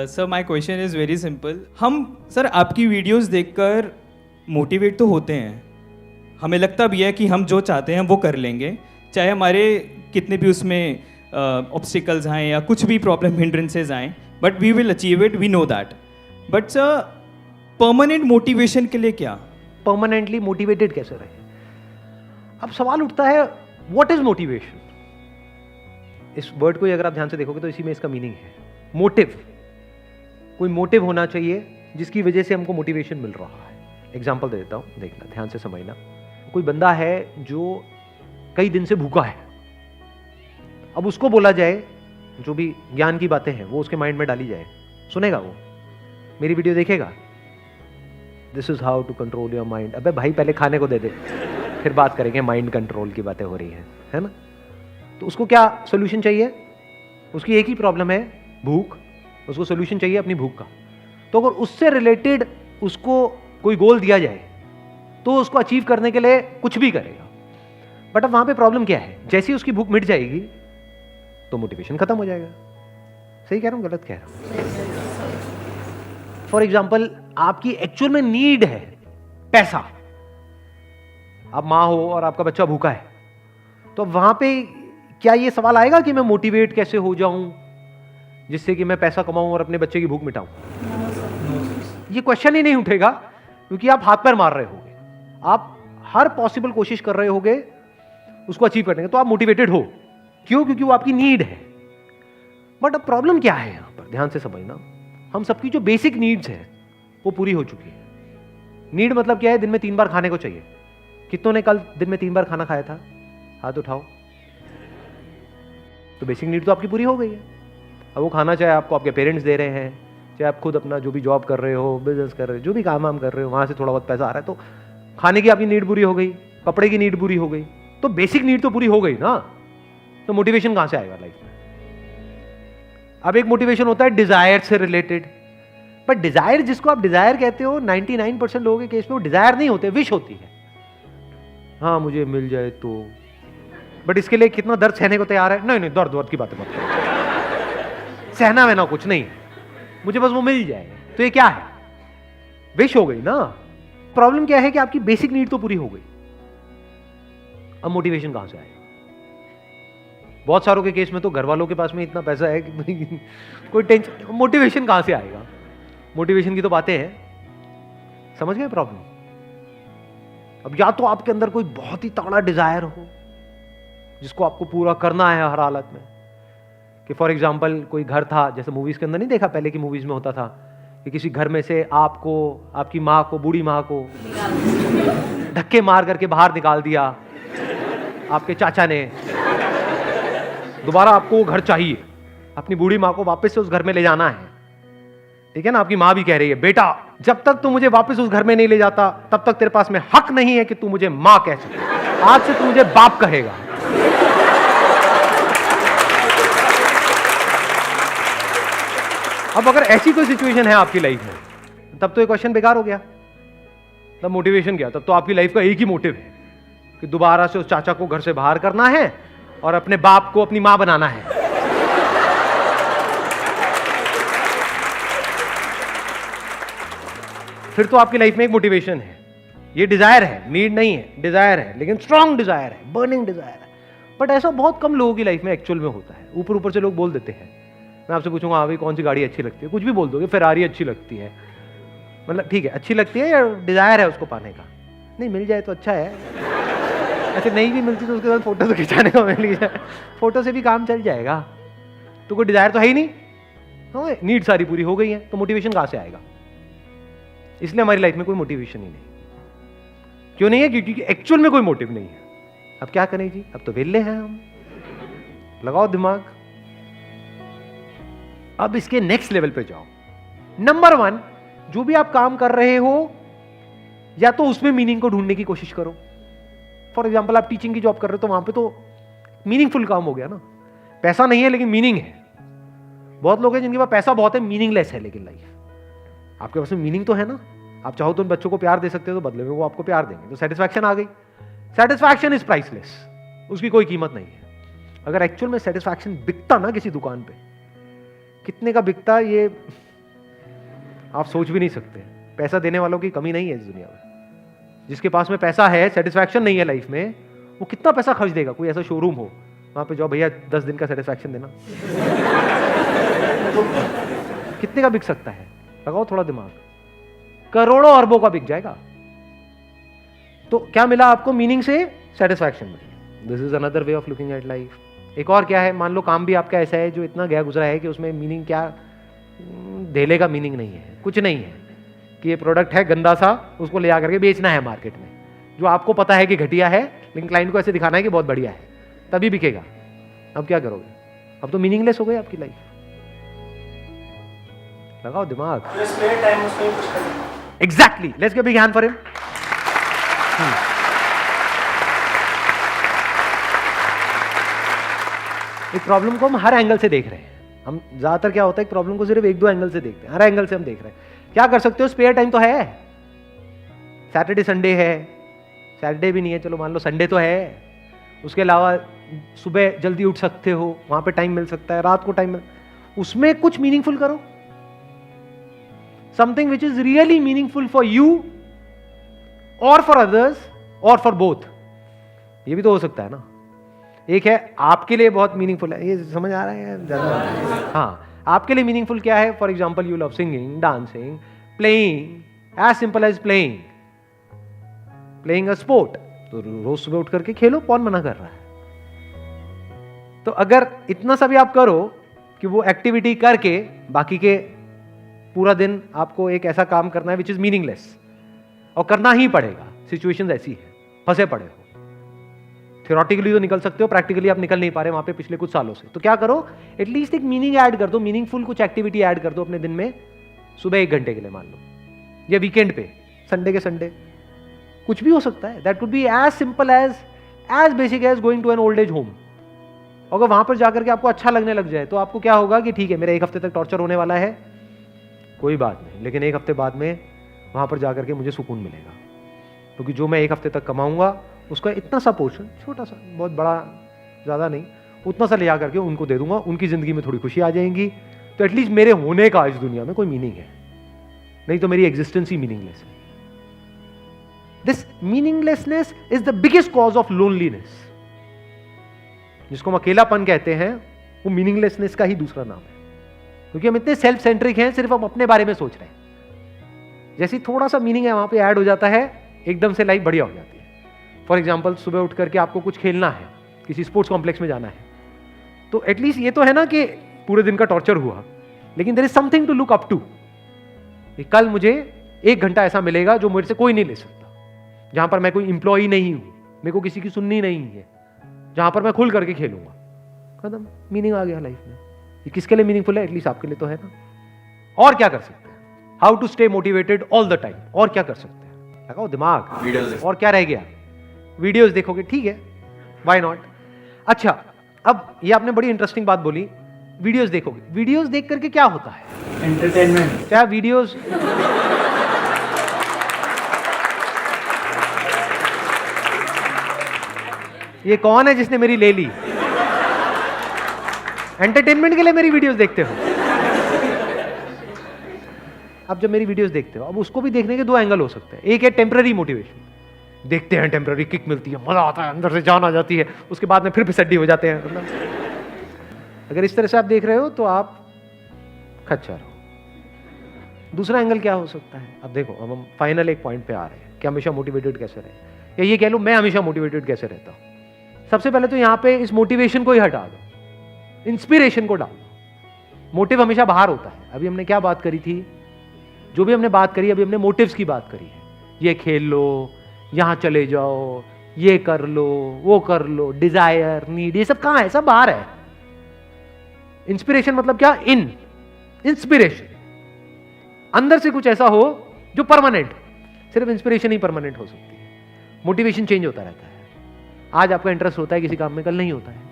Sir my question is very simple. हम sir आपकी videos देखकर मोटिवेट तो होते हैं, हमें लगता भी है कि हम जो चाहते हैं वो कर लेंगे, चाहे हमारे कितने भी उसमें ऑब्स्टिकल्स आएँ या कुछ भी प्रॉब्लम हिंड्रेंसेज आएँ, but we will achieve it, we know that. But sir permanent motivation के लिए क्या? परमानेंटली मोटिवेटेड कैसे रहे? अब सवाल उठता है व्हाट इज मोटिवेशन. इस वर्ड को ही अगर आप ध्यान से देखोगे तो इसी में इसका मीनिंग है मोटिव. कोई मोटिव होना चाहिए जिसकी वजह से हमको मोटिवेशन मिल रहा है. एग्जाम्पल दे देता हूं, देखना ध्यान से समझना. कोई बंदा है जो कई दिन से भूखा है. अब उसको बोला जाए, जो भी ज्ञान की बातें हैं वो उसके माइंड में डाली जाए, सुनेगा वो? मेरी वीडियो देखेगा? This is how to control your mind. अबे भाई पहले खाने को दे दे, फिर बात करेंगे. माइंड कंट्रोल की बातें हो रही है ना? तो उसको क्या सोल्यूशन चाहिए? उसकी एक ही प्रॉब्लम है, भूख. उसको सोल्यूशन चाहिए अपनी भूख का. तो अगर उससे रिलेटेड उसको कोई गोल दिया जाए तो उसको अचीव करने के लिए कुछ भी करेगा. बट अब वहां पे प्रॉब्लम क्या है? जैसे ही उसकी भूख मिट जाएगी तो मोटिवेशन खत्म हो जाएगा. सही कह रहा हूं, गलत कह रहा हूं? फॉर एग्जाम्पल, आपकी एक्चुअल में नीड है पैसा. आप मां हो और आपका बच्चा भूखा है, तो वहां पे क्या ये सवाल आएगा कि मैं मोटिवेट कैसे हो जाऊं जिससे कि मैं पैसा कमाऊं और अपने बच्चे की भूख मिटाऊं? ये क्वेश्चन ही नहीं उठेगा, क्योंकि आप हाथ पैर मार रहे होगे, आप हर पॉसिबल कोशिश कर रहे होगे उसको अचीव करने के. तो आप मोटिवेटेड हो. क्यों? क्योंकि वो आपकी नीड है. बट अब प्रॉब्लम क्या है यहां पर? ध्यान से समझना. हम सबकी जो बेसिक नीड्स है वो पूरी हो चुकी है. नीड मतलब क्या है? दिन में 3 बार खाने को चाहिए. कितनों ने कल दिन में 3 बार खाना खाया था? हाथ उठाओ. तो बेसिक नीड तो आपकी पूरी हो गई है. अब वो खाना चाहे आपको आपके पेरेंट्स दे रहे हैं, चाहे आप खुद अपना जो भी जॉब कर रहे हो, बिजनेस कर रहे हो, जो भी काम वाम कर रहे हो, वहां से थोड़ा बहुत पैसा आ रहा है, तो खाने की आपकी नीड पूरी हो गई, कपड़े की नीड पूरी हो गई. तो बेसिक नीड तो पूरी हो गई ना. तो मोटिवेशन कहां से आएगा लाइफ में? अब एक मोटिवेशन होता है डिजायर से रिलेटेड. बट डिजायर, जिसको आप डिजायर कहते हो, 99% लोगों के केस में वो डिजायर नहीं होते, विश होती है. हाँ मुझे मिल जाए तो. बट इसके लिए कितना दर्द सहने को तैयार है? नहीं नहीं, दर्द वर्द की बातें मत करो. सहना वहना कुछ नहीं, मुझे बस वो मिल जाए. तो ये क्या है? विश हो गई ना. प्रॉब्लम क्या है कि आपकी बेसिक नीड तो पूरी हो गई. अब मोटिवेशन कहां से आएगा? बहुत सारों के केस में तो घर वालों के पास में इतना पैसा है कि कोई टेंशन. मोटिवेशन कहां से आएगा? मोटिवेशन की तो बातें हैं. समझ गए प्रॉब्लम? अब या तो आपके अंदर कोई बहुत ही तगड़ा डिजायर हो जिसको आपको पूरा करना है हर हालत में. कि फॉर एग्जाम्पल कोई घर था, जैसे मूवीज के अंदर नहीं देखा, पहले की मूवीज में होता था कि किसी घर में से आपको, आपकी माँ को, बूढ़ी माँ को धक्के मार करके बाहर निकाल दिया आपके चाचा ने. दोबारा आपको वो घर चाहिए, अपनी बूढ़ी माँ को वापस से उस घर में ले जाना है. ठीक है ना? आपकी माँ भी कह रही है, बेटा जब तक तू मुझे वापस उस घर में नहीं ले जाता तब तक तेरे पास में हक नहीं है कि तू मुझे माँ कह सके. आज से तू मुझे बाप कहेगा. अब अगर ऐसी कोई सिचुएशन है आपकी लाइफ में, तब तो ये क्वेश्चन बेकार हो गया. तब मोटिवेशन क्या? तब तो आपकी लाइफ का एक ही मोटिव है कि दोबारा से उस चाचा को घर से बाहर करना है और अपने बाप को अपनी मां बनाना है. फिर तो आपकी लाइफ में एक मोटिवेशन है. ये डिजायर है, नीड नहीं है, डिजायर है, लेकिन स्ट्रॉन्ग डिजायर है, बर्निंग डिजायर है. बट ऐसा बहुत कम लोगों की लाइफ में एक्चुअल में होता है. ऊपर ऊपर से लोग बोल देते हैं. मैं आपसे पूछूंगा, हाँ भाई कौन सी गाड़ी अच्छी लगती है? कुछ भी बोल दोगे, फेरारी अच्छी लगती है. मतलब ठीक है, अच्छी लगती है या डिजायर है उसको पाने का? नहीं, मिल जाए तो अच्छा है. अच्छा नहीं भी मिलती तो उसके बाद फोटो तो खिंचाने को मिल जाए, फोटो से भी काम चल जाएगा. तो कोई डिजायर तो है ही नहीं. हाँ, नीड सारी पूरी हो गई है, तो मोटिवेशन कहां से आएगा? इसलिए हमारी लाइफ में कोई मोटिवेशन ही नहीं. क्यों नहीं है? क्योंकि एक्चुअल में कोई मोटिव नहीं है. अब क्या करें जी? अब तो वेले हैं हम. लगाओ दिमाग. अब इसके नेक्स्ट लेवल पे जाओ. नंबर 1, जो भी आप काम कर रहे हो या तो उसमें मीनिंग को ढूंढने की कोशिश करो. फॉर एग्जाम्पल आप टीचिंग की जॉब कर रहे हो तो वहां पे तो मीनिंगफुल काम हो गया ना. पैसा नहीं है लेकिन मीनिंग है. बहुत लोग हैं जिनके पास पैसा बहुत है, मीनिंगलेस है लेकिन लाइफ. आपके पास में मीनिंग तो है ना. आप चाहो तो उन बच्चों को प्यार दे सकते हो, तो बदले में वो आपको प्यार देंगे, तो सेटिस्फैक्शन आ गई. Satisfaction is priceless. उसकी कोई कीमत नहीं है. अगर एक्चुअल में सेटिस्फैक्शन बिकता ना किसी दुकान पे, कितने का बिकता ये आप सोच भी नहीं सकते। पैसा देने वालों की कमी नहीं है इस दुनिया में। जिसके पास में पैसा है, सेटिस्फैक्शन नहीं है लाइफ में, वो कितना पैसा खर्च देगा। कोई ऐसा शोरूम हो, वहां पे जाओ, भैया 10 दिन का सेटिस्फैक्शन देना, कितने का बिक सकता है? लगाओ थोड़ा दिमाग, करोड़ों अरबों का बिक जाएगा। तो क्या मिला आपको? मीनिंग से सेटिस्फैक्शन मिली। This is another way of looking at life. एक और क्या है, मान लो काम भी आपका ऐसा है जो इतना गया गुजरा है कि उसमें मीनिंग क्या, धेले का मीनिंग नहीं है, कुछ नहीं है कि ये प्रोडक्ट है गंदा सा, उसको ले आकर के बेचना है मार्केट में, जो आपको पता है कि घटिया है, लेकिन क्लाइंट को ऐसे दिखाना है कि बहुत बढ़िया है, तभी बिकेगा। अब क्या करोगे? अब तो मीनिंगलेस हो गई आपकी लाइफ। लगाओ दिमाग। Exactly, let's give a big hand for him. एक प्रॉब्लम को हम हर एंगल से देख रहे हैं। हम ज्यादातर क्या होता है, एक प्रॉब्लम को सिर्फ एक दो एंगल से देखते हैं, हर एंगल से हम देख रहे हैं। क्या कर सकते हो? स्पेयर टाइम तो है, सैटरडे संडे है, सैटरडे भी नहीं है, चलो मान लो संडे तो है। उसके अलावा सुबह जल्दी उठ सकते हो, वहां पे टाइम मिल सकता है, रात को टाइम मिल, उसमें कुछ मीनिंगफुल करो। Something which is really meaningful for you और फॉर अदर्स और फॉर बोथ। ये भी तो हो सकता है ना। एक है आपके लिए बहुत मीनिंगफुल है, ये समझ आ रहा है ज्यादा? हाँ, आपके लिए मीनिंगफुल क्या है? For example you love singing, dancing, playing, as simple as playing a sport. तो रोज सुबह उठ करके खेलो, कौन मना कर रहा है? तो अगर इतना सा भी आप करो कि वो एक्टिविटी करके बाकी के पूरा दिन आपको एक ऐसा काम करना है विच इज मीनिंगलेस, और करना ही पड़ेगा, सिचुएशन ऐसी है, फंसे पड़े हो, थियोरेटिकली तो निकल सकते हो, प्रैक्टिकली आप निकल नहीं पा रहे वहां पे पिछले कुछ सालों से, तो क्या करो? एटलीस्ट एक मीनिंग ऐड कर दो, मीनिंगफुल कुछ एक्टिविटी ऐड कर दो अपने दिन में, सुबह 1 घंटे के लिए मान लो, या वीकेंड पे, संडे के संडे, कुछ भी हो सकता है। That could be as simple as basic as going to an old age home. अगर वहां पर जाकर के आपको अच्छा लगने लग जाए तो आपको क्या होगा कि ठीक है, मेरा 1 हफ्ते तक टॉर्चर होने वाला है, कोई बात नहीं, लेकिन 1 हफ्ते बाद में वहां पर जाकर के मुझे सुकून मिलेगा, क्योंकि जो मैं 1 हफ्ते तक कमाऊंगा उसका इतना सा पोर्शन, छोटा सा, बहुत बड़ा ज़्यादा नहीं, उतना सा ले जा करके उनको दे दूंगा, उनकी ज़िंदगी में थोड़ी खुशी आ जाएंगी। तो एटलीस्ट मेरे होने का इस दुनिया में कोई मीनिंग है, नहीं तो मेरी एग्जिस्टेंस ही मीनिंगलेस है। This meaninglessness is the biggest cause of loneliness. जिसको हम अकेलापन कहते हैं, वो मीनिंगलेसनेस का ही दूसरा नाम है, क्योंकि हम इतने सेल्फ सेंट्रिक हैं, सिर्फ हम अपने बारे में सोच रहे हैं। जैसे थोड़ा सा मीनिंग है वहां पे ऐड हो जाता है, एकदम से लाइफ बढ़िया हो जाती है। फॉर एग्जाम्पल, सुबह उठ करके आपको कुछ खेलना है, किसी स्पोर्ट्स कॉम्प्लेक्स में जाना है, तो एटलीस्ट ये तो है ना कि पूरे दिन का टॉर्चर हुआ, लेकिन there is something to look up to. कल मुझे 1 घंटा ऐसा मिलेगा जो मुझसे कोई नहीं ले सकता, जहां पर मैं कोई इंप्लॉई नहीं हूं, मेरे को किसी की सुननी नहीं है, जहां पर मैं खुल करके खेलूंगा। खत्म, मीनिंग आ गया लाइफ में। ये किसके लिए मीनिंगफुल है? एटलीस्ट आपके लिए तो है ना। और क्या कर सकते हैं? How to stay motivated all the time. और क्या कर सकते हैं? लगाओ दिमाग। वीडियोस। और क्या रह गया? वीडियोस देखोगे, ठीक है, व्हाई नॉट। अच्छा, अब ये आपने बड़ी इंटरेस्टिंग बात बोली, वीडियोस देखोगे। वीडियोस देख करके क्या होता है? एंटरटेनमेंट। क्या वीडियोस? ये कौन है जिसने मेरी ले ली? एंटरटेनमेंट के लिए मेरी वीडियोस देखते हो? अब जब मेरी वीडियोस देखते हो, अब उसको भी देखने के 2 एंगल हो सकते हैं। एक है टेम्पररी मोटिवेशन, देखते हैं, टेम्पररी किक मिलती है, मजा आता है, अंदर से जान आ जाती है, उसके बाद में फिर फिसड्डी हो जाते हैं। मतलब अगर इस तरह से आप देख रहे हो तो आप खच्चर हो। दूसरा एंगल क्या हो सकता है? अब देखो, अब हम फाइनल एक पॉइंट पे आ रहे हैं कि हमेशा मोटिवेटेड कैसे रहे, या ये कह लो मैं हमेशा मोटिवेटेड कैसे रहता हूं। सबसे पहले तो यहां पे इस मोटिवेशन को ही हटा दो, इंस्पिरेशन को डालो। मोटिव हमेशा बाहर होता है। अभी हमने क्या बात करी थी? जो भी हमने बात करी, अभी हमने मोटिव्स की बात करी है। ये खेल लो, यहां चले जाओ, ये कर लो, वो कर लो, डिजायर, नीड, ये सब कहां है? सब बाहर है। इंस्पिरेशन मतलब क्या? इंस्पिरेशन अंदर से कुछ ऐसा हो जो परमानेंट। सिर्फ इंस्पिरेशन ही परमानेंट हो सकती है, मोटिवेशन चेंज होता रहता है। आज आपका इंटरेस्ट होता है किसी काम में, कल नहीं होता है।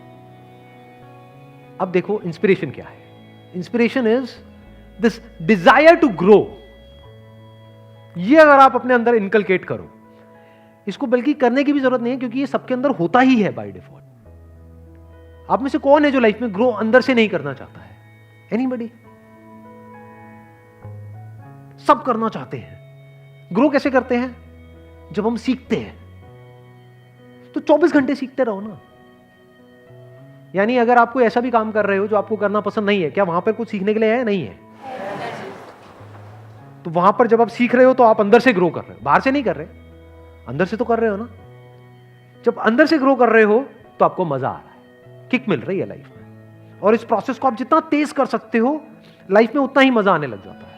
अब देखो इंस्पिरेशन क्या है? Inspiration is this desire to grow. ये अगर आप अपने अंदर इनकलकेट करो, इसको बल्कि करने की भी जरूरत नहीं है, क्योंकि ये सबके अंदर होता ही है बाय डिफॉल्ट। आप में से कौन है जो लाइफ में ग्रो अंदर से नहीं करना चाहता है? एनीबॉडी? सब करना चाहते हैं। ग्रो कैसे करते हैं? जब हम सीखते हैं। तो 24 घंटे सीखते रहो ना। यानी अगर आप कोई ऐसा भी काम कर रहे हो जो आपको करना पसंद नहीं है, क्या वहां पर कुछ सीखने के लिए है? नहीं है। तो वहां पर जब आप सीख रहे हो तो आप अंदर से ग्रो कर रहे हो, बाहर से नहीं कर रहे, अंदर से तो कर रहे हो ना। जब अंदर से ग्रो कर रहे हो तो आपको मजा आ रहा है, किक मिल रही है लाइफ में। और इस प्रोसेस को आप जितना तेज कर सकते हो लाइफ में, उतना ही मजा आने लग जाता है।